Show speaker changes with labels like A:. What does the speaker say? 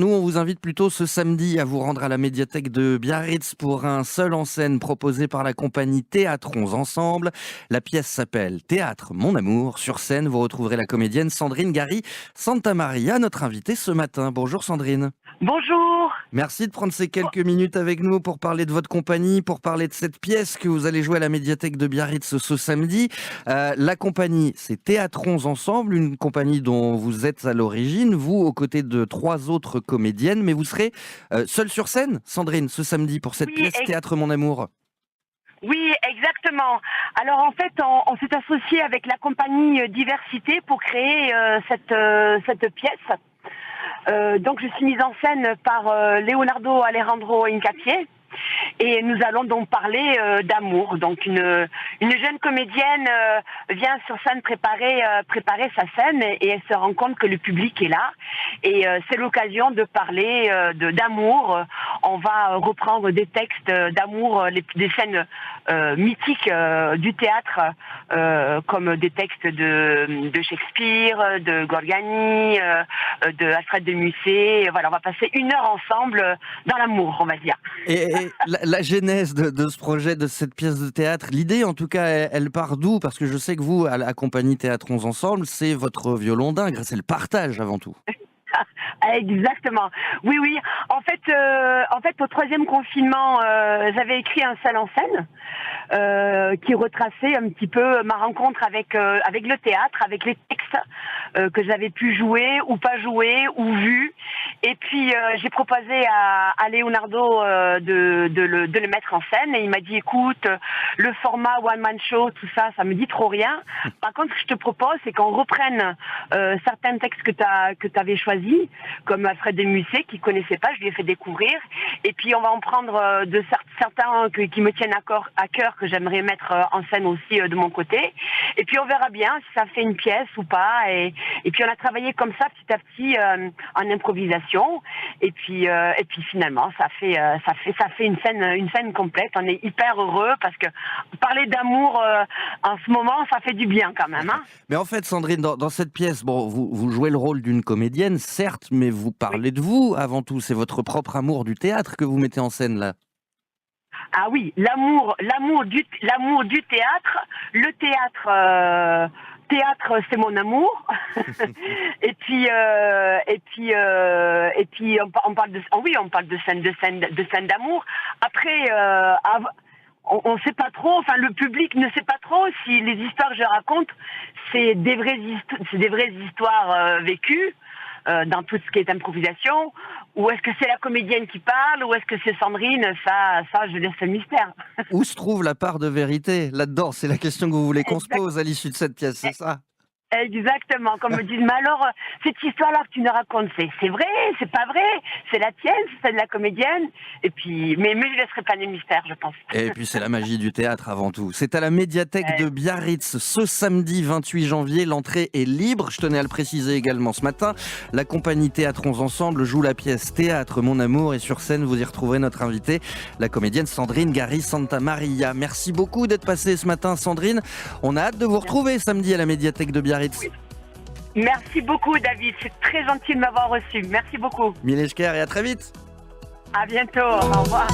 A: Nous, on vous invite plutôt ce samedi à vous rendre à la médiathèque de Biarritz pour un seul en scène proposé par la compagnie Théâtrons Ensemble. La pièce s'appelle Théâtre, mon amour. Sur scène, vous retrouverez la comédienne Sandrine Gary Santamaria, notre invitée ce matin. Bonjour Sandrine.
B: Bonjour.
A: Merci de prendre ces quelques minutes avec nous pour parler de votre compagnie, pour parler de cette pièce que vous allez jouer à la médiathèque de Biarritz ce samedi. La compagnie, c'est Théâtrons Ensemble, une compagnie dont vous êtes à l'origine, vous aux côtés de 3 autres comédiennes, mais vous serez seule sur scène, Sandrine, ce samedi pour cette
B: Oui,
A: pièce Théâtre mon amour.
B: oui, exactement. Alors en fait, on s'est associé avec la compagnie Diversité pour créer cette pièce. Donc je suis mise en scène par Leonardo Alejandro Incapié. Et nous allons donc parler d'amour. Donc une jeune comédienne vient sur scène préparer sa scène et elle se rend compte que le public est là. Et c'est l'occasion de parler d'amour. On va reprendre des textes d'amour, des scènes mythiques du théâtre, comme des textes de Shakespeare, de Gorgani, de Alfred de Musset. Voilà, on va passer 1 heure ensemble dans l'amour, on va dire.
A: Et la genèse de ce projet, de cette pièce de théâtre, l'idée en tout cas, elle part d'où? Parce que je sais que vous, à la compagnie Théâtrons Ensemble, c'est votre violon dingue, c'est le partage avant tout.
B: Exactement. Oui, oui. En fait, au 3e confinement, j'avais écrit un seul en scène qui retraçait un petit peu ma rencontre avec le théâtre, avec les textes que j'avais pu jouer ou pas jouer ou vu. Et puis j'ai proposé à Leonardo de le mettre en scène et il m'a dit écoute, le format one man show, tout ça, ça me dit trop rien. Par contre, ce que je te propose, c'est qu'on reprenne certains textes que tu avais choisis, comme Alfred de Musset, qui connaissait pas, je lui ai fait découvrir. Et puis on va en prendre de certains qui me tiennent à cœur, que j'aimerais mettre en scène aussi de mon côté. Et puis on verra bien si ça fait une pièce ou pas. Et puis on a travaillé comme ça petit à petit en improvisation. Et puis finalement ça fait une scène complète. On est hyper heureux parce que parler d'amour en ce moment, ça fait du bien quand même. Hein.
A: Mais en fait, Sandrine, dans cette pièce, bon, vous jouez le rôle d'une comédienne, certes, mais vous parlez de vous avant tout. C'est votre propre amour du théâtre que vous mettez en scène là.
B: Ah oui, l'amour du théâtre. Le théâtre, c'est mon amour. et puis on parle de scène d'amour. Après, on sait pas trop. Enfin, le public ne sait pas trop si les histoires que je raconte, c'est des vraies histoires vécues. Dans tout ce qui est improvisation, ou est-ce que c'est la comédienne qui parle, ou est-ce que c'est Sandrine, ça je laisse le mystère.
A: Où se trouve la part de vérité là-dedans? C'est la question que vous voulez qu'on se pose à l'issue de cette pièce, c'est ça?
B: Exactement, comme me disent, mais alors, cette histoire-là que tu nous racontes, c'est vrai, c'est pas vrai, c'est la tienne, c'est celle de la comédienne, et puis, mais je laisserai planer le mystère, je pense.
A: Et puis c'est la magie du théâtre avant tout. C'est à la médiathèque de Biarritz ce samedi 28 janvier, l'entrée est libre, je tenais à le préciser également ce matin. La compagnie Théâtrons Ensemble joue la pièce Théâtre mon amour et sur scène vous y retrouverez notre invitée, la comédienne Sandrine Gary Santamaria. Merci beaucoup d'être passée ce matin Sandrine, on a hâte de vous retrouver samedi à la médiathèque de Biarritz.
B: Oui. Merci beaucoup David, c'est très gentil de m'avoir reçu. Merci beaucoup.
A: Mille Esker et à très vite.
B: À bientôt, au revoir.